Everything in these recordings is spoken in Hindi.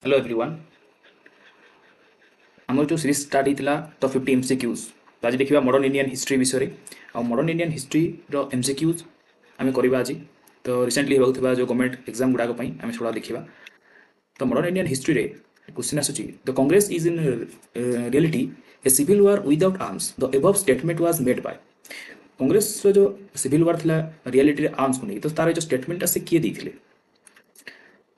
Hello everyone. आम जो सीरीज स्टार्ट होता द 50 MCQs तो आज देखा मॉडर्न इंडियन हिस्ट्री विषय आ मॉडर्न इंडियन हिस्ट्री MCQs आम करवा आज। तो रिसेंटली होगा जो गवर्नमेंट एग्जाम गुड़ाक आम थोड़ा देखा। तो मॉडर्न इंडियन हिस्ट्री रे क्वेश्चन आसूँ the Congress is in reality a civil war without arms the above statement was made by. Congress जो सिविल वार था रियलिटी आर्म्स को नहीं तो तार जो स्टेटमेंट से किए देते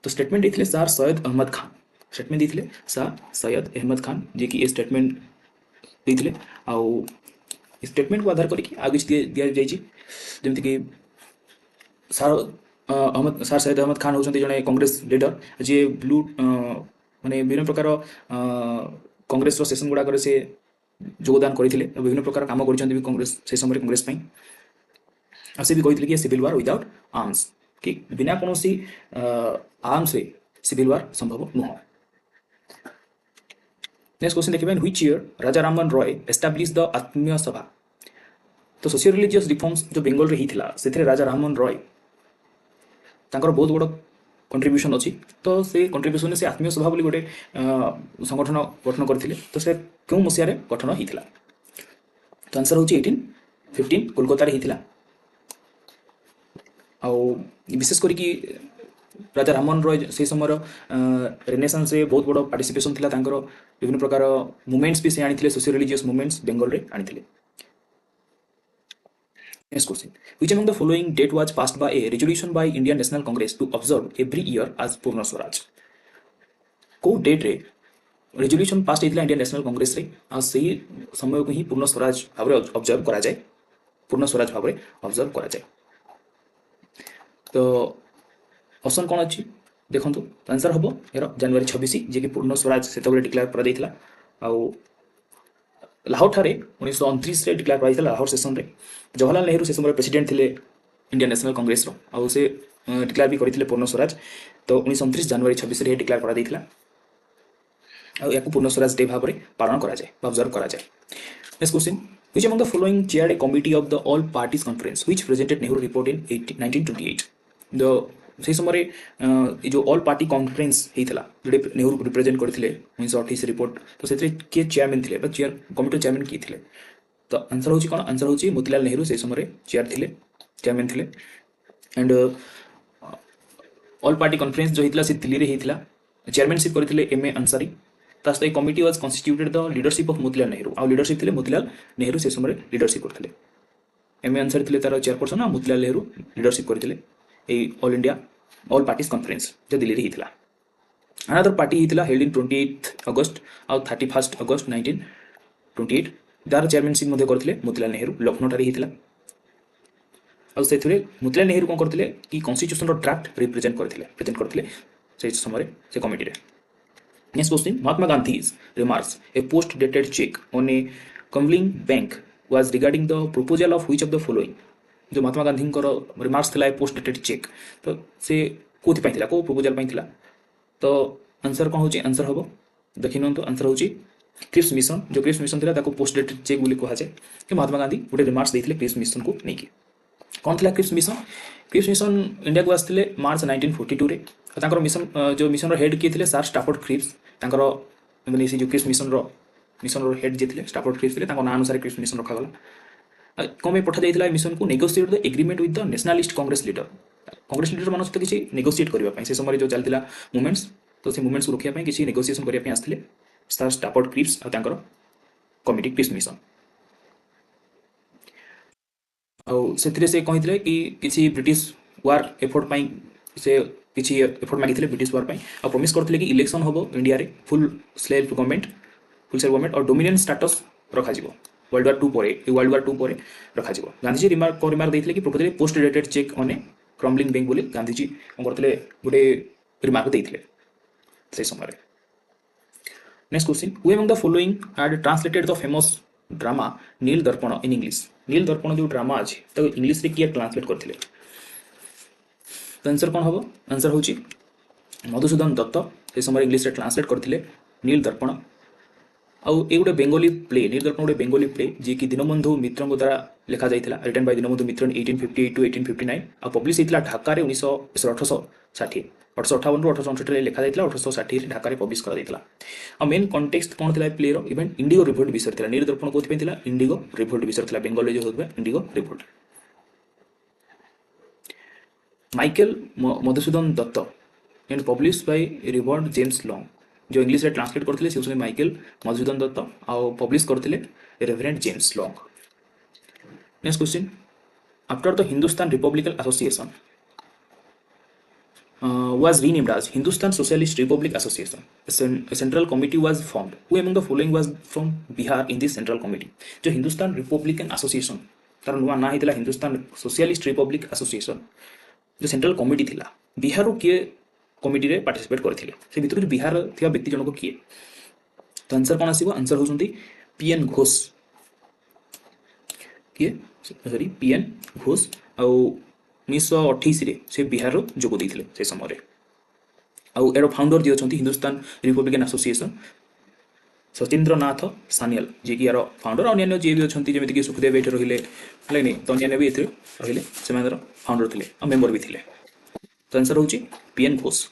तो स्टेटमेंट देते सार सैयद अहमद खान। स्टेटमेंट देते सार सैयद अहमद खान जी की स्टेटमेंट देते आउ स्टेटमेंट को आधार करके आगे दि जाती कि सार अहमद सार सैयद अहमद खान होती जड़े कांग्रेस लीडर जी ब्लू माने विभिन्न प्रकार कांग्रेस सेसन गुड़ाक से योगदान करते विभिन्न प्रकार कम कर कांग्रेस से समय कांग्रेस से भी कहते कि सिविल वार विदाउट आर्म्स कि बिना कौन आर्म्स रे सिविल वार संभव नुह। नेक्स्ट क्वेश्चन देखिए which year Raja Rammohan Roy establish the आत्मीय सभा। तो सोशियो रिलीजियस रिफॉर्म्स जो बेंगल रे हिथिला सेथिरे राजा राममोहन रॉय तांकर बहुत बड़ कंट्रीब्यूशन अच्छी। तो से कंट्रीब्यूशन से आत्मीय सभा बोली गोटे संगठन गठन करथिले। तो से क्यों मसिया गठन हिथिला तो आंसर होची 1815 कोलकाता रे हिथिला। आउ विशेष करी कि राजा राममोहन रॉय से समय रेनेसांस रे बहुत बड़ पार्टिसिपेशन थिला तांकर विभिन्न प्रकार मूवमेंट्स भी से आनिथिले सोशियो रिलीजियस मूवमेंट्स बेंगल रे आनिथिले। Next question which among the following date was passed by a resolution by Indian National Congress to observe every year as Purna Swaraj. को डेट रे रेजोल्यूशन पास होता इंडियन नेशनल कांग्रेस रे आ सही समय को ही पूर्ण स्वराज भाव ऑब्जर्व करा जाए पूर्ण स्वराज भाव ऑब्जर्व करा जाए। तो ऑप्शन कौन अच्छी देखो आंसर हम यार जनवरी 26 जी की पूर्ण स्वराज से डिक्लेयर कर लाहौर ठारे 1929 रे डिक्लेयर कर लाहौर सेशन रे जवाहरलाल नेहरू से समय प्रेसिडेंट थे इंडियन नेशनल कांग्रेस रो से डिक्लेयर भी करते पूर्ण स्वराज। तो 1929 जनवरी 26 रे डिक्लेयर कर या पूर्ण स्वराज डे भाव पालन करा जाए ऑब्जर्व करा जाए। Next question which among the following chaired A committee of the all parties conference which presented Nehru report in 1928। The से समय जो ऑल पार्टी कॉन्फ्रेंस होता जोटे नेहरू रिप्रेजेंट करते 1928 रिपोर्ट तो से किए चेयरमैन थे चेयर कमिटी चेयरमैन किए थे। तो आंसर हूँ कौन आंसर हूँ मोतीलाल नेहरू से समय चेयर थे चेयरमैन थे। एंड ऑल पार्टी कॉन्फ्रेंस जो होता दिल्ली में होता चेयरमैनशिप करते एम ए अंसारी। सहित committee was constituted the leadership of Motilal Nehru आ लीडरशिप थे मोतीलाल नेहरू से समय लीडरशिप करते एम ए अंसारी थे तार चेयरपर्सन आ मोतीलाल नेहरू लीडरशिप करते all India all parties conference जो दिल्ली में होता। अनदर पार्टी होता हेल्ड इन 28 अगस्त आउ 31 अगस्त 1928 जार चेयरमैनशिप करते मोतीलाल नेहरू लखनऊ ठारे होता। आउ मोतीलाल नेहरू कौन करते कि कॉन्स्टिट्यूशन ड्राफ्ट रिप्रेजेंट करते से समय से committee. Next question Mahatma Gandhi's remarks a post dated check on a crumbling bank was regarding the proposal of which of the following। जो महात्मा गांधी रिमार्क्स था पोस्ट डेटेड चेक तो से कौन को प्रपोजल थिला। तो आंसर कौन हो आंसर हम देखी तो आंसर हूँ क्रिप्स मिशन जो क्रिप्स मिशन था पोस्ट डेटेड चेक बोली कहुए कि महात्मा गांधी गोटे रिमार्क्स देते क्रिप्स मिशन को लेकिन कौन था क्रिप्स मिशन इंडिया को आसते मार्च 1942 रे मिशन जो मिशन हेड किए थे सार स्टाफोर्ड क्रिप्स मैंने जो क्रिप्स मिशन हेड जी थे स्टाफोर्ड क्रिप्स थे ना अनुसार क्रिप्स मिशन रखागला कौन पठा जाता मिशन को negotiate the agreement with the nationalist Congress leader मान सहित किसी नेगोशिएट करने से समय जो चलता मूवमेंट्स तो से मूवमेंट्स को रोकने किसी नेगोशिएशन करने आसते सार स्टाफोर्ड क्रिप्स और कमिटी क्रिप्स मिशन से कहते कि किसी ब्रिटिश वार एफोर्ट से किसी एफोर्ट मागी ब्रिटिश वार और प्रॉमिस करते कि इलेक्शन हम इंडिया रे फुल सेल्फ गवर्नमेंट और डोमिनियन स्टेटस रखा वर्ल्ड वार टू पर रखा गांधीजी रिमार्क देते कि प्रकृति post dated cheque on a crumbling bank बोली गांधीजी कौन करते गोटे रिमार्क देते से समय। Next question who among the following had translated the famous drama Nil Darpan in English. नील दर्पण जो ड्रामा अच्छी तो इंग्लिश रे किए ट्रांसलेट करते तो आंसर कौन हम आंसर हूँ मधुसूदन दत्त से समय इंग्लिश रे ट्रांसलेट करते नील दर्पण। आउ ये गोटे बेंगली प्ले निर्दर्पण गोटे बेंगली प्ले जी कि दीनबंधु मित्र द्वारा लिखा जाता written by Dinabandhu Mitra 1858 to 1859 आ पब्लिश होता ढाका 1860 1858 रु 1868 लिखा जाता 1860 ढाका पब्लिश कर मेन कंटेक्स्ट कौन था प्ले इवेंट इंडिगो रिवोल्ट विषय था निर्दर्पण कौन इंडिगो रिवोल्ट विषय था बेंगल जो होता indigo revolt Michael Madhusudan Dutt and publish by reverend James Long जो इंग्लिश रे ट्रांसलेट करथिले से माइकल मधुसूदन दत्त आउ पब्लिश करथिले reverend James Long. Next question after the Hindustan republican association was renamed as Hindustan Socialist Republic Association. A central committee was formed. Who among the following was from Bihar in this central committee? जो हिंदुस्तान रिपब्लिकन एसोसिएशन तार नुआ ना हितला हिंदुस्तान सोशलिस्ट रिपब्लिक एसोसिएशन जो सेंट्रल कमिटी थिला बिहार किए कमिटी रे पार्टिसिपेट करथिले से भितर बिहार थिया व्यक्ति जनक किए तो आंसर कौन आसीबो आंसर होसंती पीएन घोष किए सॉरी पीएन घोष आ 1928 रे से बिहार जोग देथिले से समय आउ एरो फाउंडर जे अछंती हिंदुस्तान रिपब्लिकन एसोसिएशन सचिंद्र नाथ सानियल जे कि यार फाउंडर अन्य जे भी अछंती जेमिति कि सुखदेव एठे रहिले लाइनी तो अन्य भी एथे रहिले सेमानर फाउंडर थिले आ मेंबर भी थिले तो आंसर होची PN Ghosh.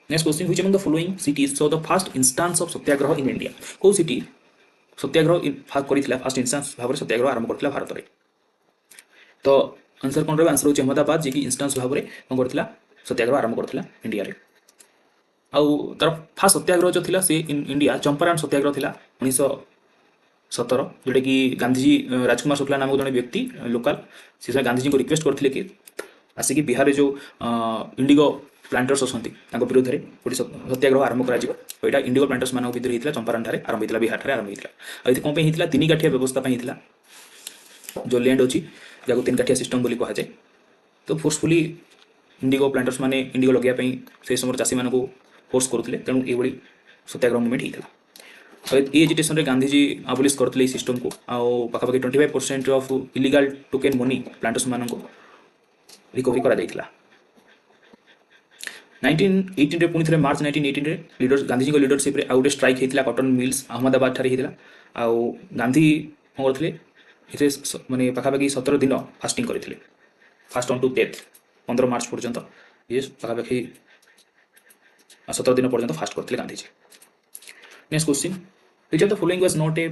Next question which among the following cities so the first instance of Satyagraha in India को सिटी सत्याग्रह करितला फर्स्ट इंस्टेंस भाबरे सत्याग्रह आरंभ करथिला भारत रे तो आंसर कोन रे आंसर होची अहमदाबाद जे कि इंस्टेंस भाबरे कोन करथिला सत्याग्रह आरंभ करथिला इंडिया रे आउ तार फर्स्ट सत्याग्रह जो थिला से इन इंडिया चंपारण सत्याग्रह थिला 1917 जोटा कि गांधीजी राजकुमार शुक्ला नामक जने व्यक्ति लोकल से गांधीजी को रिक्वेस्ट करथिले कि आसिक बिहार जो इंडिगो प्लांटर्स अच्छा विरोध में गोटे सत्याग्रह आरंभ कर इंडिगो प्लांटर्स मान भर होता चंपारण आरंभ होता बिहार आरंभ होता कौन होता तीन काठिया व्यवस्था होता जो लैंड अच्छी जहाँ तीन काठिया सिस्टम बोली कहुए तो फोर्सफुली इंडिगो प्लांटर्स मैंने इंडिगो लगे से समय चाषी मानक फोर्स करुले तेणु ये सत्याग्रह मुवमेंट होता ये एजिटेशन में गांधीजी आबोलिश करते सिस्टम को आउ पाखापाखि 25% of illegal token money planters मान रिकवरी करा जाइथिला 1918 रे पुनी थरे मार्च 1918 रे लीडर्स गांधीजी को लीडरशिप रे आउटे स्ट्राइक हेतिला कॉटन मिल्स अहमदाबाद ठारे हेतिला आउ गांधी कोन करथिले इथे माने पाखापाखि 17 दिन फास्टिंग करथिले फास्ट ऑन टू डेथ 15 मार्च पर्यंत ये पाखापाखि 17 दिन पर्यंत फास्ट करथिले Gandhiji. Next question which of the following was not A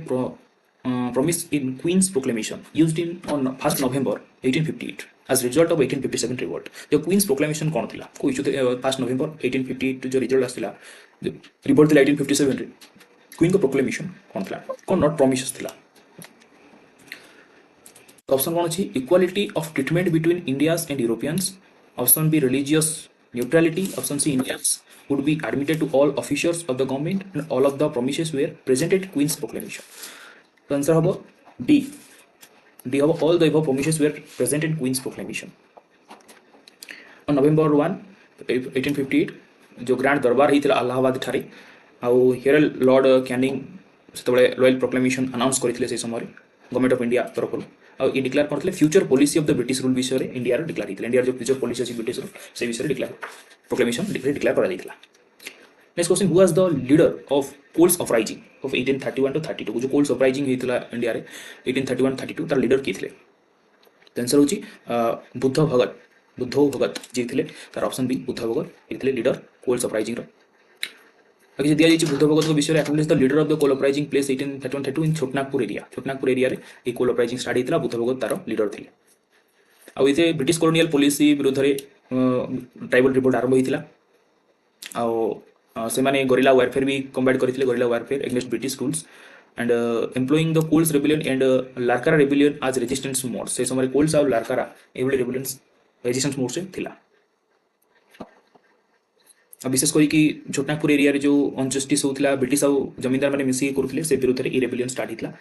promise in Queen's Proclamation used in on 1st November 1858 as result of 1857 revolt जो Queen's Proclamation कौन थिला को इशू 1st November 1858 जो रिजल्ट आस्थिला रिवोल्ट थिला 1857 रे क्वीन को प्रोक्लेमेशन कौन थिला कौन नॉट प्रॉमिसेस थिला ऑप्शन कौन अछि equality of treatment between Indians and Europeans option B religious neutrality option C Indians would be admitted to all officials of the government and all of the promises were presented Queen's Proclamation तो आंसर हम डी डी हम all the above promises were present in Queen's Proclamation on November 1 1858 जो ग्रैंड दरबार होता अलाहाबाद ठारे आउ हेरल लॉर्ड कैनिंग से रॉयल प्रोक्लेमेशन अनाउंस करते से समय गवर्नमेंट ऑफ इंडिया तरफ आउ ये डिक्लेयर करते future policy of the British rule विषय में इंडिया डिक्लेयर होता इंडिया जो फ्यूचर पॉलिसी अच्छी ब्रिटिश रूल से विषय डिक्लेयर प्रोक्लेमेशन डिक्लेयर कर next question who was the leader of Kols uprising of 1831 to 32 जो कोल्स अपराइजिंग होता इंडिया रे 1831 32 तार लीडर किए थे तो आंसर होची बुद्ध भगत जी थे तार ऑप्शन बी बुद्ध भगत ये थे लीडर कोल्स अपराइजिंग आगे दिया जाइए बुद्ध भगत विषय में the leader of the Kol uprising place 1831 32 in Chotanagpur area रे ये कोल अपराइजिंग स्टार्ट होता बुद्ध भगत तार लीडर थे आउ ये ब्रिटिश कॉलोनियल पॉलिसी विरोध में ट्राइबल रिवोल्ट आरंभ होता से माने गोरिल्ला वारफेयर भी कम्बैट करथिले guerrilla warfare against British rules and employing the Kols rebellion and Larkara rebellion आज रेजिस्टेंस मोड से समय कोल्स और लारकारा एवले रेबेलियन रेजिस्टेंस मोड से थिला विशेष करी कि छोटनागपुर एरिया रे जो अनजस्टिस होथिला ब्रिटिश और जमींदार माने मिसी करथिले से विरोध रे रेबेलियन स्टार्ट हितला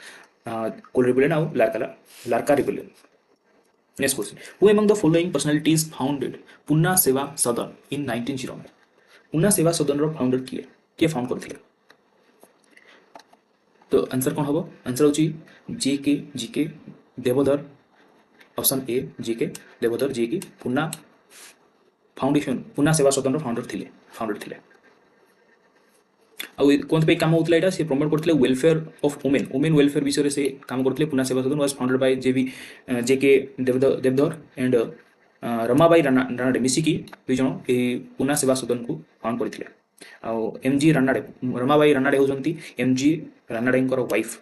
कोल रेबेलियन और Larka rebellion. Next question who among the following personalities founded Poona Seva Sadan इन 1909 पुन्ना सेवा सदन रो फाउंडर किए फाउंड करथिले तो आंसर कौन हम आंसर होची G K Devdhar option A G K Devdhar ji की पुन्ना फाउंडेशन पुन्ना सेवा सदन रो फाउंडर थिले कौन पे काम होता है से प्रमोट करते वेलफेयर ऑफ वुमेन वेलफेयर विषय से काम करते पुना सेवा सदन वाज फाउंडेड बाय जे के देवधर एंड रमाबाई राणाडे मिसिकी दुई जन पुना सेवा सदन को फाउंड करते एम जी राणाडे रमाबाई राणाडे होती एम जी राणाडे वाइफ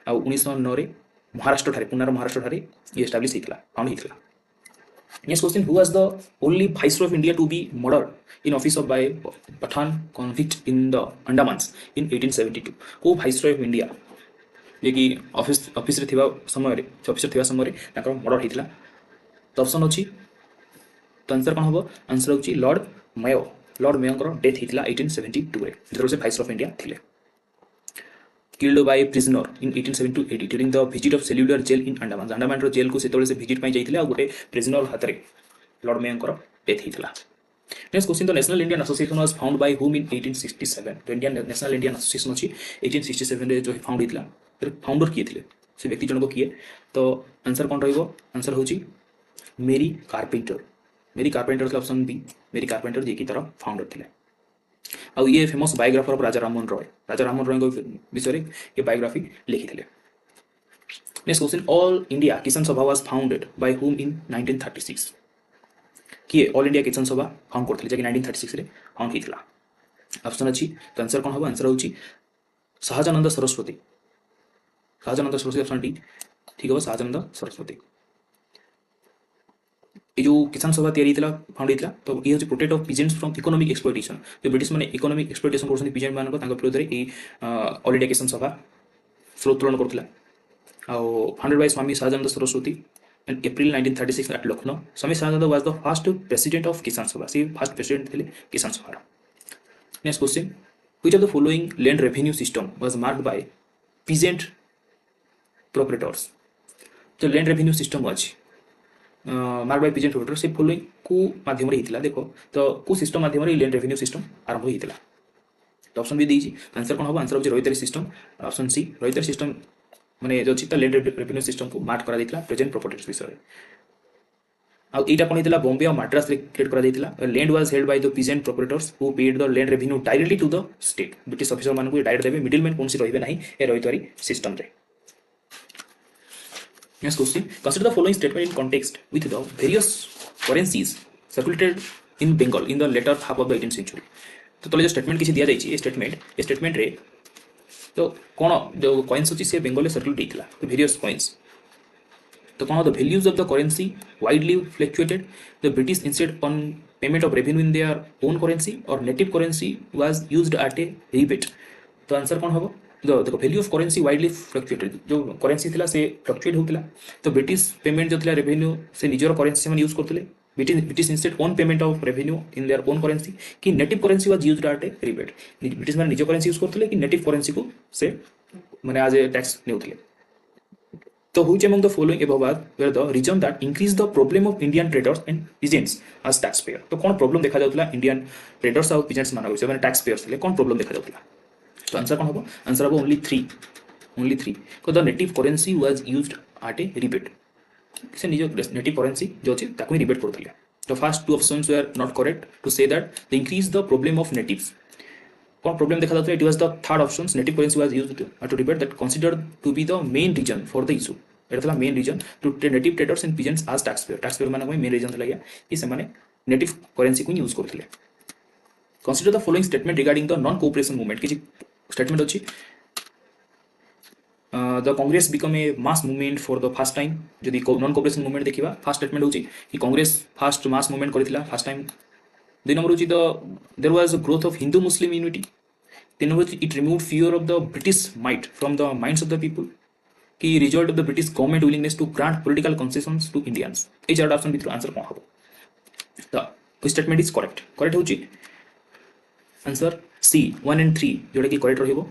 आ 1909 महाराष्ट्र ठारे पुनार महाराष्ट्र ठारे ये एस्टाब्लिश होता फाउंड होता Next question: Who was the only viceroy of India to be murdered in office of by Pathan convict in the Andamans in 1872? को viceroy of India जे कि ऑफिस रे थिबा समय रे ऑफिसर थिबा समय रे ताकर मर्डर हितला तो ऑप्शन अछि तो आंसर कोन हबो आंसर होछि लॉर्ड मेयो को डेथ हितला 1872 रे जेतरो से viceroy of India थिले killed by prisoner in 1870 during the visit of cellular jail in Andaman रो जेल को सेतोले से विजिट पई जाइथिले आ गोटे प्रिजनर हातरे लॉर्ड मेयो को डेथ हितला next question the national Indian association was founded by whom in 1867 तो इंडियन नेशनल इंडियन एसोसिएशन अछि 1867 रे जो फाउंड हितला तर फाउंडर किए थिले से व्यक्ति जनक किए तो आंसर कोन रहइबो आंसर होछि मेरी कारपेंटर ऑप्शन बी मेरी कारपेंटर जे की तरह फाउंडर थिले आ ये फेमस बायोग्राफर ऑफ राजा राममोहन रॉय को विषय ये बायोग्राफी लिखी थे next question all India Kisan सभा वाज फाउंडेड बाय हुम इन 1936 किए ऑल इंडिया किसान सभा फाउंड करथिले जे कि 1936 रे फाउंड हितला ऑप्शन अछि तो आंसर कोन हबो आंसर होछि सहजानंद सरस्वती ऑप्शन डी ठीक है सहजानंद सरस्वती ये जो किसान सभा तैयारी थला फाउंड हितला तो ये होछि protect of peasants from economic exploitation जो ब्रिटिश माने इकोनॉमिक एक्सप्लॉयटेशन करछन पीजेंट मानको तांका विरोध रे ए ऑल इंडिया किसान सभा स्रोतोलन करथिला आ founded by Swami Sahajanand Saraswati in April 1936 at Lucknow. Swami Sahananda was the first president of Kisan Sabha. See, first president thile Kisan Sabha. Next question: Which of the following land revenue system was marked by peasant proprietors? तो लैंड रेवेन्यू सिस्टम अछि मार्क बाय पीजेंट प्रोप्राइटर से फॉलोइंग को माध्यम रे हितला देखो तो को सिस्टम माध्यम रे लैंड रेवेन्यू सिस्टम आरंभ हितला तो ऑप्शन भी दीजी आंसर कोन हो आंसर हो रोहितरी सिस्टम ऑप्शन सी रोहितरी सिस्टम माने जो छिता लैंड रेवेन्यू सिस्टम को मार्क करा दितला प्रेजेंट प्रॉपर्टीज विषय आ एटा कोन हितला बॉम्बे और मद्रास रे क्रिएट करा दितला land was held by the peasant proprietors who paid the land revenue directly to the state British officer मान को डायरेक्ट देबे मिडिलमैन कोन सी रहिबे नाही ए रोहितरी सिस्टम रे Next question: Consider the following statement in context with the various currencies circulated in Bengal in the latter half of the 18th century. तो तले जो स्टेटमेंट किसी दिया जाइए स्टेटमेंट रे तो कौन जो कॉइन्स होची से बेंगल सर्कुलेट हितला तो वेरियस कॉइन्स तो कौन the values of the currency widely fluctuated the British instead on payment of revenue in their own currency और native currency was used at a rebate तो आंसर कौन होबो देखो value of currency widely fluctuated जो करेंसी थिला से फ्लक्चुएट होतिला तो ब्रिटिश पेमेंट जो थिला रेवेन्यू से निजर करेंसी से यूज करथिले British instead on payment of revenue in their own currency कि native currency was used at a rebate British माने निजर करेंसी यूज करथिले कि नेटिव करेंसी को से माने एज ए टैक्स नेउथिले तो which among the following above were the reason that increased the problem of Indian traders and peasants as taxpayer तो कौन प्रॉब्लम देखा जाउतला इंडियन ट्रेडर्स और peasants माना होइसे माने टैक्स पेयर्स ले कौन प्रॉब्लम देखा जाउतला तो आंसर कौन होबो आंसर होबो ओनली 3 को the native currency was used at a rebate से निजो नेटिव करेंसी जो अछि ताकू रिबेट करथले तो first two options were not correct to say that the increase the problem of natives कौन प्रॉब्लम देखा जाता है it was the third options native currency was used to debate that considered to be the main reason for the issue एटा था main reason to native traders and peasants as tax payer माने मेन रीजन था कि से माने नेटिव करेंसी को यूज करथले consider the following statement regarding the non cooperation movement किछि स्टेटमेंट अछि the Congress become a mass movement for the first time जदि नॉन कोऑपरेशन मूवमेंट देखिबा फर्स्ट स्टेटमेंट होछि कि कांग्रेस फर्स्ट मास मूवमेंट करथिला फर्स्ट टाइम दुई नंबर होछि the there was a growth of Hindu Muslim unity तीन number it removed fear of the British might from the minds of the people कि result of the British government willingness to grant political concessions to Indians ए चार ऑप्शन भितर आंसर कोन हबो तो स्टेटमेंट इज करेक्ट होछि आंसर सी 1 and 3 जोडा कि करेक्ट रहइबो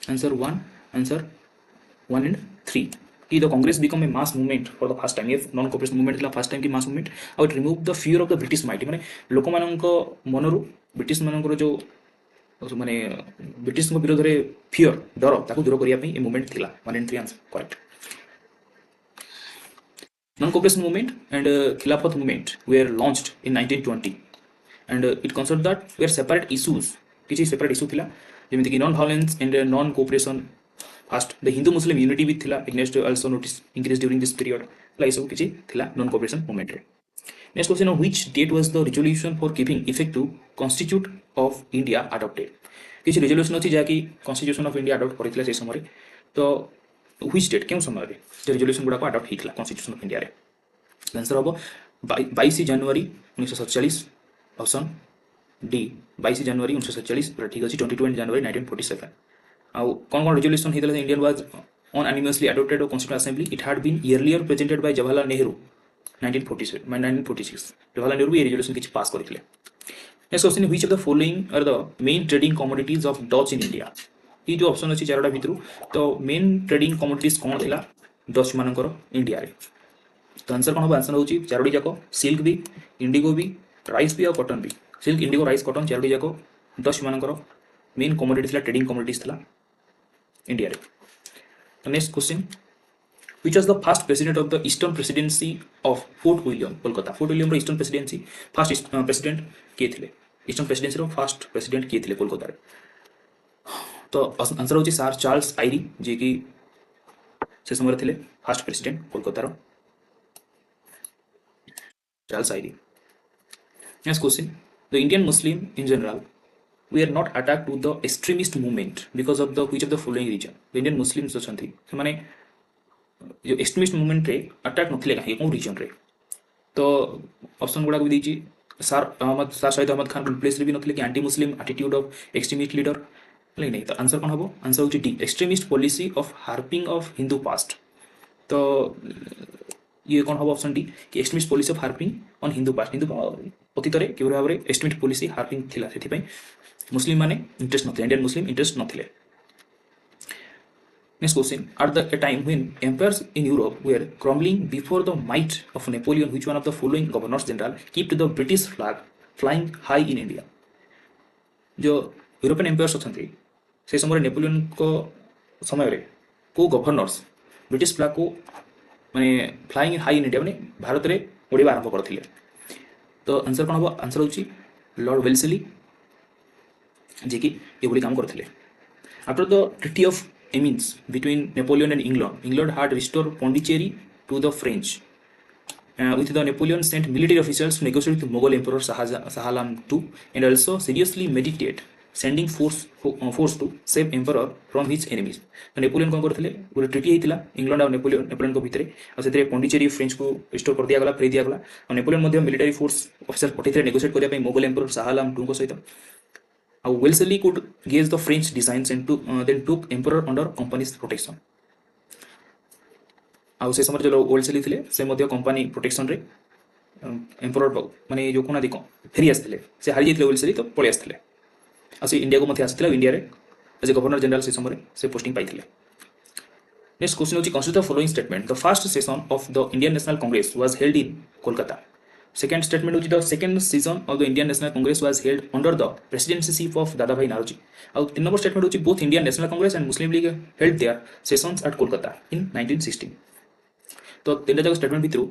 आंसर 1 and 3 कि the Congress become a mass movement for the first time ये नॉन कोऑपरेशन मूवमेंट थिला फर्स्ट टाइम कि मास मूवमेंट और it remove the fear of the British might माने लोक मानक मनरु ब्रिटिश मानकर जो माने ब्रिटिश विरोध रे फियर डर ताकू दूर करिया पई ए मूवमेंट थिला 1 and 3 answer correct non cooperation movement and Khilafat movement were launched in 1920 and it considered that were separate issues किसी सेपरेट इश्यू थिला जेमिति कि non violence and non cooperation first the Hindu Muslim unity भी थिला against also notice increase during this period ला सब किसी थिला नॉन कोऑपरेशन मूवमेंट रे next question which date was the resolution for giving effect to constitute of India adopted किसी रिजोल्यूशन अछि जाकी कॉन्स्टिट्यूशन ऑफ इंडिया अडॉप्ट करथिला से समय तो व्हिच डेट केउ समय रे जे रिजोल्यूशन गुडा को अडॉप्ट हितला कॉन्स्टिट्यूशन ऑफ इंडिया रे आंसर हम 22 जनवरी 1947 ऑप्शन डी 22 जनवरी 1947 पूरा ठीक अछि 22 जनवरी 1947 आउ कौन कौन रेजोल्यूशन हितला Indian was unanimously adopted of constituent assembly it had been earlier presented by Jawaharlal Nehru 1946 Jawaharlal Nehru ये resolution किछि पास करथिले next question which of the following are the main trading commodities of Dutch in India ये जो ऑप्शन अछि चारटा भितरु तो मेन ट्रेडिंग कमोडिटीज कोन थिला डच मानकर इंडिया रे तो आंसर कौन हम आंसर होची चारोटी जाक सिल्क भी इंडिगो भी राइस भी और कॉटन भी silk Indigo rice cotton Charoti जाक डच मानकर मेन कमोडिटी थिला ट्रेडिंग कमोडिटीज थिला इंडिया रे तो next question which was the first president of the eastern presidency of Fort William Kolkata Fort William रो ईस्टर्न प्रेसिडेंसी फर्स्ट प्रेसिडेंट के थिले ईस्टर्न प्रेसिडेंसी रो फर्स्ट प्रेसिडेंट के थिले कोलकाता रे तो आंसर होची सर चार्ल्स आईरी जे कि से समय थिले फर्स्ट प्रेसिडेंट कोलकाता रो चार्ल्स आईरी next question the Indian Muslim in general we are not attacked to the extremist movement because of the which of the following region the Indian Muslims अछंती से माने जो एक्सट्रीमिस्ट मूवमेंट रे अटैक नथिले काहे कोन रीजन रे तो ऑप्शन गुडा को दीची sir Ahmad sir Syed Ahmad Khan replace रे भी नथिले कि anti Muslim attitude of extremist leader ले नहीं तो आंसर कोन हबो आंसर होची D extremist policy of harping of Hindu past तो ये कौन हम ऑप्शन डी कि extremist policy of harping on Hindu past Hindu अतीत रे केवल भाव एक्सट्रीमिस्ट पॉलिसी हार्पिंग थिला सेथि मुस्लिम माने इंटरेस्ट नथिले इंडियन मुस्लिम इंटरेस्ट नथिले next question at the time when empires in Europe were crumbling before the might of Napoleon which one of the following governors general kept the British flag flying high in India जो यूरोपियन एम्पायर्स अछंती से समय नेपोलियन को समय रे को गवर्नर्स ब्रिटिश फ्लैग को माने फ्लाइंग हाई इन इंडिया माने भारत रे उड़ीबा आरंभ करथिले तो आंसर कोन हबो आंसर होची लॉर्ड वेल्सली जे कि ये बोली काम करथिले after the treaty of Amiens between Napoleon and England had restored Pondicherry to the French. With the Napoleon sent military officials to negotiate with Mughal Emperor Shah Alam II and also seriously meditate sending force to save emperor from his enemies. तो नेपोलियन कौन करथिले गोटे ट्रीटी हेतिला इंग्लैंड और नेपोलियन को भितरे आ सेतरे पोंडिचेरी फ्रेंच को रिस्टोर कर दिया गला फ्री दिया गला और नेपोलियन मध्ये मिलिटरी फोर्स ऑफिसर पठितरे नेगोशिएट करिया पई मुगल एम्परर शाह आलम II को सहित Wellesley could gauge the French designs and then took emperor under company's protection. आउ से समय जो वेल्सली थिले से मध्य कंपनी प्रोटेक्शन रे एम्परर माने जो कोना दिको फेरी आस्थिले से हारि जेतले वेल्सली तो पळे आस्थिले आ से इंडिया को मथे आस्थिला इंडिया रे एज ए गवर्नर जनरल से समय से पोस्टिंग पाइथिले नेक्स्ट क्वेश्चन होची consider the following statement the first session of the Indian National Congress was held in Kolkata Second statement which the second season of the Indian National Congress was held under the presidency of Dadabhai Naoroji. Now, the number statement which both Indian National Congress and Muslim League held their sessions at Kolkata in 1916. So, the statement bithru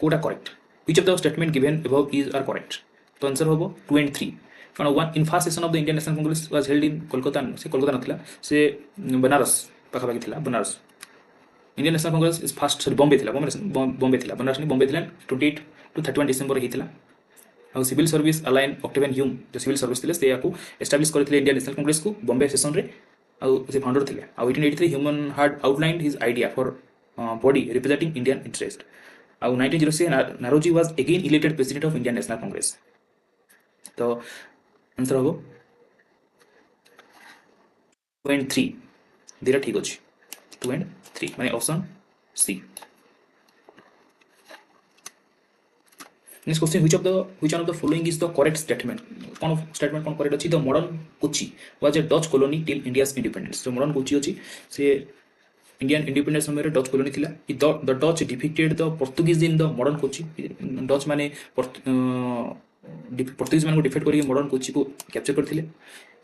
कोटा correct. Which of the statement given above is are correct? तो आंसर होबो 2 and 3. कारण one in first session of the Indian National Congress was held in Kolkata से कोलकाता नथिला से बनारस पाखापाखि थिला Banaras Indian National Congress is first sorry Bombay थिला बॉम्बे थिला बनारस नहीं बॉम्बे थिला 28 to 31 डिसेंबर हितला आ civil service Allan Octavian Hume जो सिविल सर्विस थिले से याकू एस्टैब्लिश करथिले इंडियन नेशनल कांग्रेस को बॉम्बे सेशन रे आ से फाउंडर थिले आ 1883 human had outlined his idea for body representing Indian interest आ 1906 Naoroji was again elected president of Indian National Congress तो आंसर होबो 2 and 3 दिरा ठीक अछि 2 and 3 माने option C Next question, which one of the following is the correct statement? Statement correct अछि the modern Kochi was a Dutch colony till India's independence. So modern Kochi अछि से Indian independence समय रे Dutch colony थिला. The Dutch defeated the Portuguese in the modern Kochi. Dutch माने Portuguese माने को डिफीट करके modern Kochi को कैप्चर करथिले.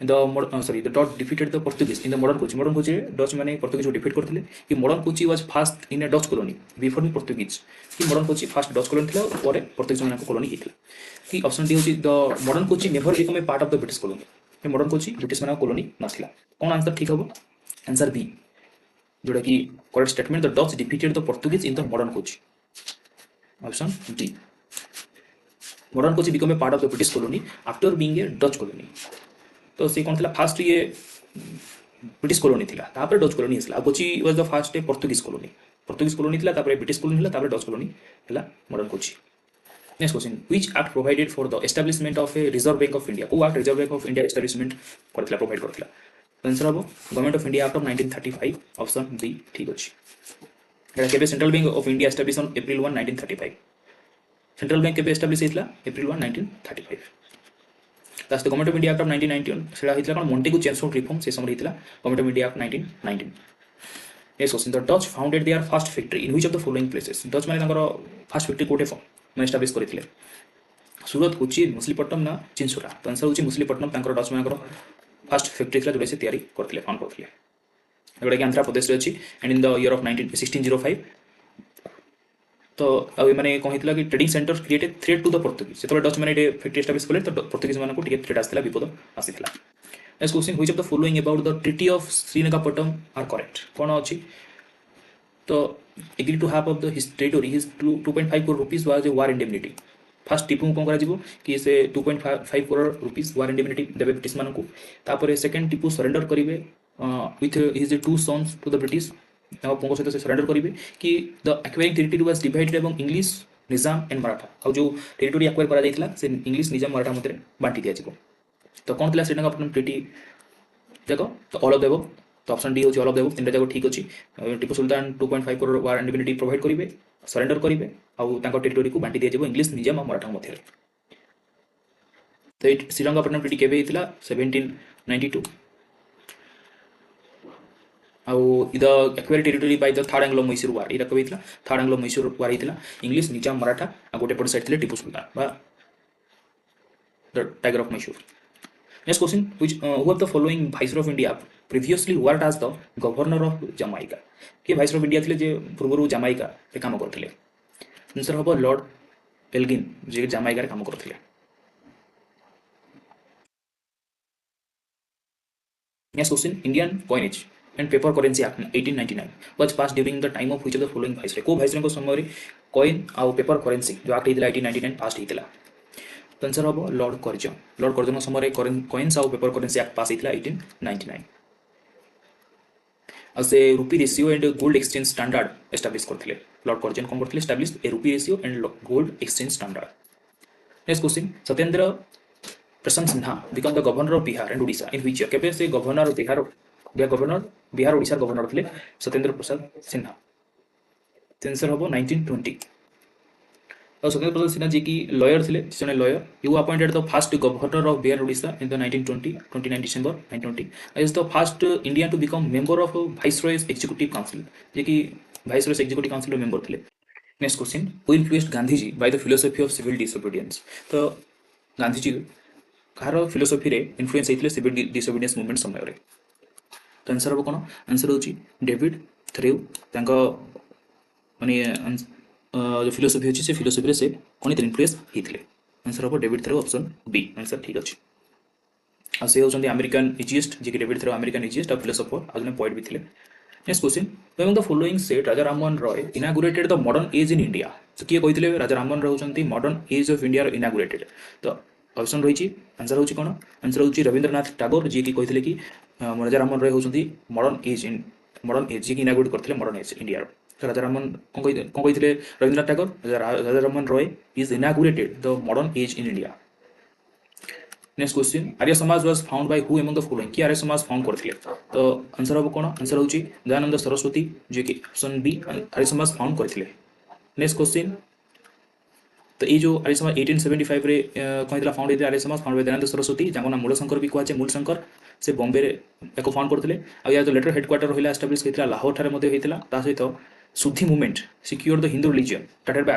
The Dutch defeated the Portuguese in the modern Kochi. Modern Kochi Dutch माने Portuguese को डिफीट करथिले कि modern Kochi was first in a Dutch colony before the Portuguese. कि modern Kochi first Dutch colony थिला और Portuguese माने को colony हितला. कि ऑप्शन डी होची the modern Kochi never became a part of the British colony. Modern Kochi British मान कॉलोनी नासला कौन आंसर ठीक हम आंसर बी जोटा कि correct statement the Dutch defeated the Portuguese in the modern Kochi option D modern Kochi become a part of the British colony after being a Dutch colony तो सी कौन था फास्ट ये ब्रिटिश कॉलोनी थिला तापर डच कॉलोनी हसला Kochi was the first a Portuguese colony थिला तापर ब्रिटिश कॉलोनी थिला तापर डच कॉलोनी हला modern Kochi next question which act provided for the establishment of a Reserve Bank of India को act Reserve Bank of India establishment करथिला प्रोवाइड करथिला आंसर हम Government of India act of 1935 option B ठीक अछि एटा केबे central bank of India establish on April 1 1935 central bank केबे establish हेतला April 1 1935 that's the government of india act of 1991 सेडा हितला कोन मोंटेगु चेम्सफोर्ड रिफॉर्म से समय हितला government of india act 1919 next question the Dutch founded their first factory in which of the following places Dutch माने तांकर फर्स्ट फैक्ट्री कोठे मैं एस्टैब्लिश करथिले सूरत कोची मुसलीपट्टनम ना चिंसुरा तो आंसर होची मुसलीपट्टनम तांकर डच मानकर फर्स्ट फैक्ट्री थिला जोडे से तयारी करथिले फाउंड करथिले जोडा कि आंध्र प्रदेश रे अछि and in the year of 1605 तो अब मैंने कही कि trading centre created threat to the Portuguese से डच मैंने फैक्ट्री एस्टैब्लिश कले तो पोर्तुगीज मानक थ्रेट आसला विपद आसीला next question which of the following about the treaty of Srirangapatnam are correct कौन अच्छी तो agree to half of the his territory his 2.5 crore rupees was a war indemnity first Tipu कौन करा कि से 2.5 करोड़ रुपीस वार इंडेमनिटी देबे ब्रिटिश मानक तापर सेकंड टिपू सरेंडर करिवे with his 2 sons to the British सहित से सरेंडर करेंगे कि the acquiring territory was divided एवं इंग्लिश निजाम एंड मराठा और जो टेरिटरी एक्वायर करा जायतिला से इंग्लिश निजाम मराठा मध्य बांटी दिया जिवो तो कौन थिला श्रीरंगपट्टनम ट्रीटी देखो तो ऑल ऑफ देबो तो ऑप्शन डी होची ऑल ऑफ देबो तीनटा जाको ठीक अछि टिपू सुल्तान 2.5 करोड़ वार इंडिपेंडेंट प्रोवाइड करिवे सरेंडर करिवे और तांको टेरिटरी को बांटी दिया जिवो इंग्लिश निजाम और मराठा मध्य तो श्रीरंगपट्टनम ट्रीटी केबे हितला 1792 आउ इद acquire territory by the third Anglo Mysore war इरा कबे हितला थर्ड एंग्लो मैसूर वार हितला इंग्लिश निजाम मराठा आ गोटे पट साइड थिले टिपू सुल्तान बा the tiger of Mysore next question which who of the following viceroy of India previously worked as the governor of Jamaica के वाइसरॉय ऑफ इंडिया थिले जे पूर्वरु जमाइका रे काम करथिले आंसर हबो लॉर्ड एल्गिन जे जमाइका रे काम करथिले next question Indian coinage and paper currency act 1899 was passed during the time of which of the following viceroy को viceroy को समय रे coin और paper currency जो act हितला 1899 पास हितला तो आंसर हबो लॉर्ड कर्जन समय रे coins और paper currency act पास हितला 1899 और से rupee ratio and gold exchange standard establish करथिले लॉर्ड कर्जन कोन करथिले establish a rupee ratio and gold exchange standard next question Satyendra Prashant Sinha become the governor of Bihar and Odisha in which केबे से गवर्नर बिहार ओडिशा गवर्नर थे सत्येंद्र प्रसाद सिन्हा आंसर हम 1920 और सत्येंद्र प्रसाद सिन्हा जी की लॉयर थे जड़े lawyer you appointed the first governor of Bihar Odisha in the 29 December 1920 is the first Indian to become member of viceroy's executive council जे कि वाइसरॉयज एग्जीक्यूटिव काउंसिल मेंबर थे next question who influenced Gandhiji by the philosophy of civil disobedience तो गांधीजी कहार फिलोसफी रे इन्फ्लुएंस होते सिविल डिसोबीडियंस मूवमेंट समय रे तो आंसर हम कौन आंसर होची डेविड थरेउ तांको माने जो फिलोसफी होची से फिलोसफी रे से कोन इन्फ्लुएंस हितले आंसर हम David Thoreau option B answer ठीक अछि आ से होचंदी अमेरिकन इजिस्ट जे कि डेविड थरेउ अमेरिकन इजिस्ट और फिलोसोफर आ जने पोएट भी थिले next question among the following set Raja Rammohan Roy inaugurated the modern age in India तो किए कहितले राजा राममोहन रॉय होचंती modern age of India inaugurated तो ऑप्शन रही आंसर होची कोन आंसर होची रविंद्रनाथ टैगोर जी की कहितले कि राजा राममोहन रॉय होचंती मॉडर्न एज जी की इनागुरेट करथिले मॉडर्न एज इंडिया तो राजा राममोहन कोन कहितले Rabindranath Tagore Raja Rammohan Roy is inaugurated the modern age in India next question Arya Samaj was founded by who among the following कि आर्य समाज फाउंड करथिले तो आंसर हम कोन आंसर होची दयानंद सरस्वती जे कि option B Arya Samaj found करथिले नेक्स्ट क्वेश्चन तो ये जो आर्य समाज 1875 रे कहितला फाउंड होइते आर्य समाज फाउंड बाय दयानंद सरस्वती जाको नाम मूलशंकर भी कहचे मूलशंकर से बॉम्बे रे एको फाउंड करथिले आ या जो लेटर हेडक्वार्टर होइला एस्टैब्लिश कइतला लाहौर थारे मध्ये होइतला ता सहित Shuddhi movement secure the Hindu religion started by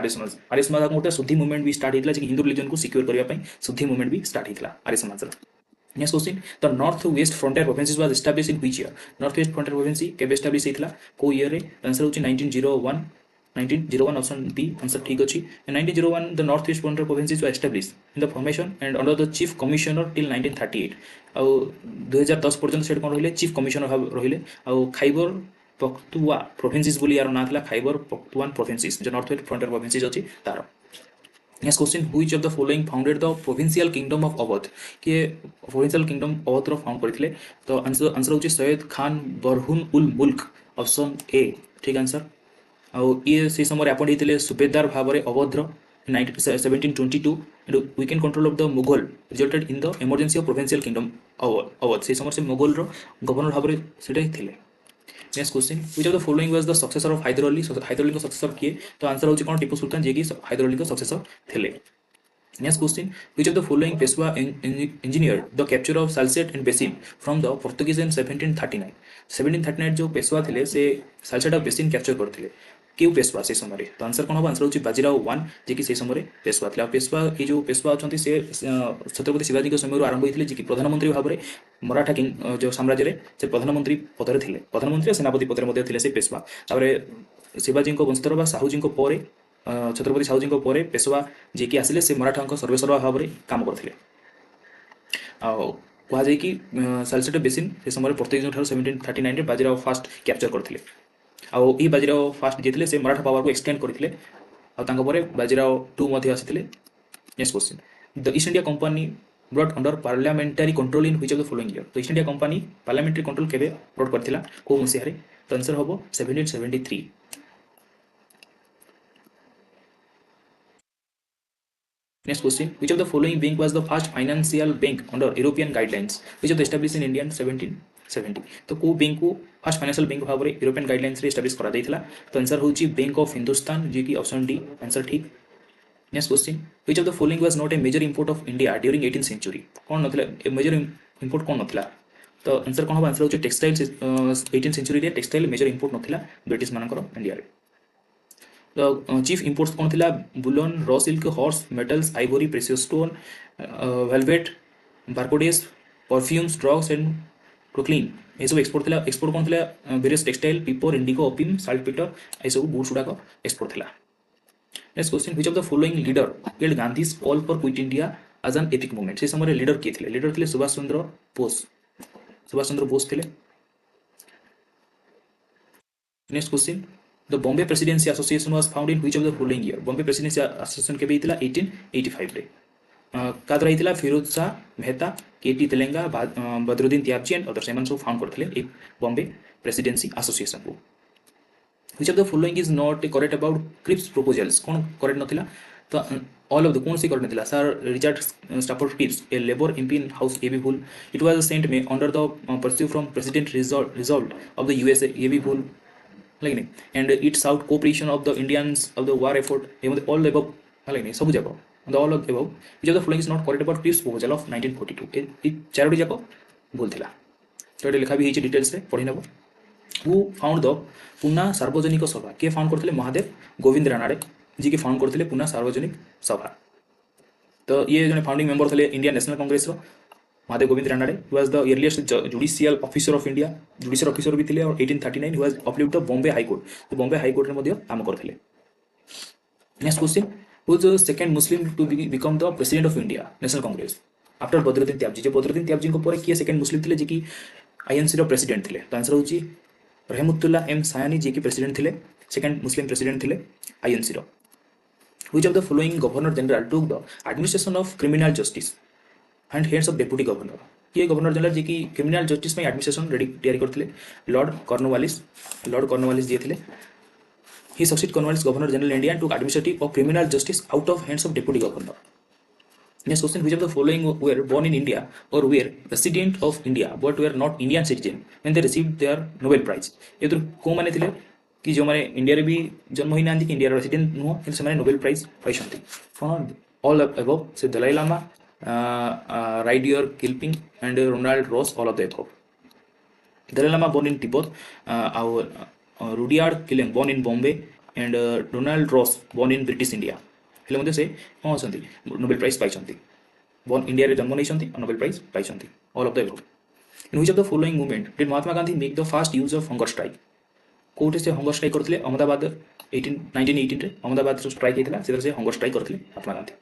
Arya Samaj गोटे शुद्धि मूवमेंट भी स्टार्ट हितला जे हिंदू रिलीजन को सिक्योर करिया पई शुद्धि मूवमेंट भी स्टार्ट हितला Arya Samaj next question the north west frontier provinces was established in which year north west frontier province केबे एस्टैब्लिश हितला को ईयर रे आंसर होची 1901 1901 ऑप्शन बी आंसर ठीक अछि. In 1901 the north east border provinces were established in the formation and under the chief commissioner till 1938. ଆଉ 2010 ପର୍ଯ୍ୟନ୍ତ ସେଠି କ'ଣ ରହିଲେ ଚିଫ୍ କମିଶନର ଭାବେ ରହିଲେ. ଆଉ ଖାଇବର ପଖ୍ତୁଆ ପ୍ରୋଭିନ୍ସିସ୍ ବୋଲି ୟାର ନାଁ ଥିଲା ଖାଇବର ପଖ୍ତୁଆନ ପ୍ରୋଭିନ୍ସିସ୍ जो नॉर्थ वेस्ट फ्रंटियर प्रोविंसेस अछि तार. Next question which of the following founded the provincial kingdom of Awadh किए प्रोविंशियल किंगडम अवध रो फाउंड करथिले. तो आंसर होची सैयद खान बरहुन उल मुल्क ऑप्शन ए ठीक आंसर. ଆଉ ଇଏ ସେହି ସମୟରେ ଆପଏଣ୍ଟ ହେଇଥିଲେ ସୁବେଦାର ଭାବରେ ଅବଧ୍ର 1722 weakened control of the Mughal resulted in the emergence of provincial kingdom Awadh. ସେହି ସମୟରେ ସେ ମୋଗଲର ଗଭର୍ଣ୍ଣର ଭାବରେ ସେଟା ଥିଲେ. Next question which of the following was the successor of Hyder Ali. Hyder Ali को सक्सेसर किए तो आंसर होची कोन टीपू सुल्तान जे कि हैदर अली को सक्सेसर थिले. Next question which of the following Peshwa engineer the capture of Salsette and Bassein from the Portuguese in 1739 जो पेशवा थिले से सालसेट और बेसिन कैप्चर करथिले क्यों पेशवा से समय. तो आंसर कौन हम आंसर होची बाजीराव 1 जे कि से समय पेशवा थिला. पेशवा ये जो पेशवा अछंती से छत्रपति शिवाजी के समय आरंभ होइथिले जे कि प्रधानमंत्री भाबरे मराठा किंग जो साम्राज्य रे से प्रधानमंत्री पदरे थिले. प्रधानमंत्री और सेनापति पदरे मध्ये थिले से पेशवा. तारे शिवाजी को वंशधर बा साहूजी को परे छत्रपति साहूजी को परे पेशवा जे कि आसिले से मराठा को सर्वेसर्वा भाबरे काम करथिले. आ कहा जाय कि सालसेट बेसिन से समय पोर्तुगीज 1739 रे बाजीराव फास्ट कैप्चर करथिले. ଆଉ ଏଇ ବାଜିରାव फास्ट जीतले से मराठा पावर को एक्सटेंड करथिले. ଆଉ ତାଙ୍କ ପରେ ବାଜିରାव 2 ମଧ୍ୟ ଆସିଥିଲେ. Next question the East India company brought under parliamentary control in which of the following year. तो East India company parliamentary control केबे ब्रॉट करथिला को मसिया रे. तो आंसर होबो 1773. Next question which of the following bank was the first financial bank under European guidelines which of the established in Indian 1770. तो को बैंक को फर्स्ट फाइनेंशियल बैंक भाव में यूरोपियन गाइडलाइंस रे एस्टैब्लिश करा दैथिला. तो आंसर होची बैंक ऑफ हिंदुस्तान जे कि ऑप्शन डी आंसर ठीक. Next question which of the following was not a major import of India during 18th century. कौन नथिला मेजर इंपोर्ट कौन नथिला. तो आंसर कौन हम आंसर होची टेक्सटाइल 18th सेंचुरी रे टेक्सटाइल मेजर इंपोर्ट नथिला ब्रिटिश मानकर इंडिया रे. तो चीफ इंपोर्ट्स कौन थिला bullion raw silk horse metals ivory precious stone velvet brocades perfumes drugs and क्रोक्लीन ये सब एक्सपोर्ट थिला. एक्सपोर्ट कौन थिला various textile pepper indigo opium saltpetre ये सब गुड्स गुडाक एक्सपोर्ट थिला. Next question which of the following leader held Gandhi's call for quit India as an epic movement. से समय लीडर किए थिले. लीडर थिले सुभाष चंद्र बोस थिले. Next question the Bombay presidency association was found in which of the following year. Bombay presidency association केबे हितला 1885 रे. कादरा हितला Firoz Shah Mehta K T Telang Badruddin Tyabji and others एमन सब फाउंड करथिले ए बॉम्बे प्रेसिडेंसी एसोसिएशन को. Which of the following is not correct about Cripps proposals. कोन करेक्ट नथिला. तो ऑल ऑफ द कौन सी करेक्ट नथिला sir Richard Stafford Cripps A Labour MP in house एबी भूल इट वाज सेंट में under the pursue from president Roosevelt of the USA एबी भूल लाइक नहीं and it sought cooperation of the Indians of the war effort एम ऑल द अबव लाइक नहीं सब जाको the all of above which of the following is not correct about Cripps proposal of 1942. ए चारोटी जाको भूल थिला. तो एटा लिखा भी हिची डिटेल्स रे पढि नबो. हु फाउंड द पुना सार्वजनिक सभा के फाउंड करथिले महादेव गोविंद रानाडे जी के फाउंड करथिले पुना सार्वजनिक सभा. तो ये जने फाउंडिंग मेंबर थिले इंडियन नेशनल कांग्रेस रो Mahadev Govind Ranade was the earliest judicial officer of India. Judicial officer भी थिले और 1839 was uplift the Bombay high court. तो बॉम्बे हाई कोर्ट रे मध्ये काम करथिले. Next question who was the second Muslim to become the president of India National Congress after Badruddin Tyabji. जो बदरुद्दीन त्याबजी को पर किए सेकंड मुस्लिम थिले जे कि आईएनसी रो प्रेसिडेंट थिले. तो आंसर होची रहमतुल्लाह एम सायानी जे कि प्रेसिडेंट थिले सेकंड मुस्लिम प्रेसिडेंट थिले आईएनसी रो. Which of the following governor general took the administration of criminal justice and heads of deputy governor. ये गवर्नर जनरल जे कि क्रिमिनल जस्टिस में एडमिनिस्ट्रेशन रेडी तैयारी करथिले लॉर्ड कॉर्नवालिस जे थिले. He succeeded Cornwallis Governor General India and took administrative of criminal justice out of hands of deputy governor. Next question which of the following were born in India or were resident of India but were not Indian citizen when they received their Nobel Prize. ये तो को माने थिले कि जो माने इंडिया रे भी जन्म होई नांदी कि इंडिया रे रेसिडेंट नुह कि से माने नोबेल प्राइज पाइछंती. कोन ऑल अबव से Dalai Lama Rudyard Kipling and Ronald Ross all of the above. Dalai Lama born in Tibet our Rudyard Kipling born in Bombay and Donald Ross born in British India. हेले मध्ये से कोन असंती नोबेल प्राइज पाइछंती. born इंडिया रे जन्म नैछंती और नोबेल प्राइज पाइछंती all of the above. In which of the following movement did Mahatma Gandhi make the first use of hunger strike? Court से हंगर स्ट्राइक करते अहमदाबाद 1918 अहमदाबाद जो स्ट्राइक होता से हंगर स्ट्राइक करते Mahatma Gandhi.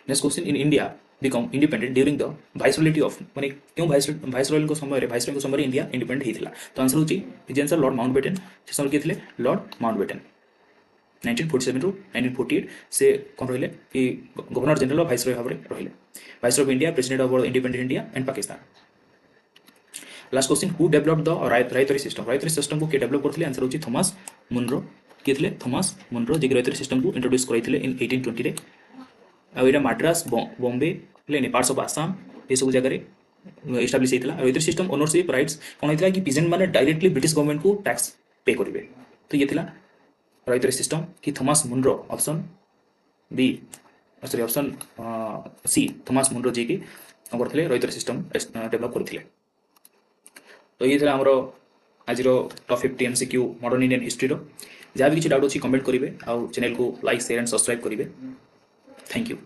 Next question in India became independent during the viceroyalty of माने क्यों वाइसरॉयल को समय इंडिया इंडिपेंडेंट होता। तो आंसर होची इज आंसर लॉर्ड माउंटबेटन। से समय किए थे लॉर्ड माउंटबेटन 1947 ରୁ 1948 से कौन रहिले कि गवर्नर जनरल ऑफ वाइसरॉय भाव रहिले viceroy of India president of independent India and Pakistan. Last question who developed the ryotwari system को के डेवलप करथिले आंसर होची थॉमस मुनरो। किए थे थॉमस मुनरो जे रायतरी सिस्टम को इंट्रोड्यूस करथिले इन 1820 रे। आ एटा मद्रास बॉम्बे लेने पार्ट्स ऑफ आसाम ये सब जगह रे एस्टैब्लिश हेतला। रायतरी सिस्टम ओनरशिप राइट्स कोन हेतला कि पीजेंट माने डायरेक्टली ब्रिटिश गवर्नमेंट को टैक्स पे करिवे। तो ये थिला रायतरी सिस्टम कि Thomas Munro option B sorry option C Thomas Munro ji की करथिले रायतरी सिस्टम डेवलप करथिले। तो ये हमरो आज top 50 MCQ modern Indian history रो जहाँ भी किसी डाउट अच्छी कमेंट करेंगे आउ चैनल को लाइक शेयर एंड सब्सक्राइब करेंगे। Thank you.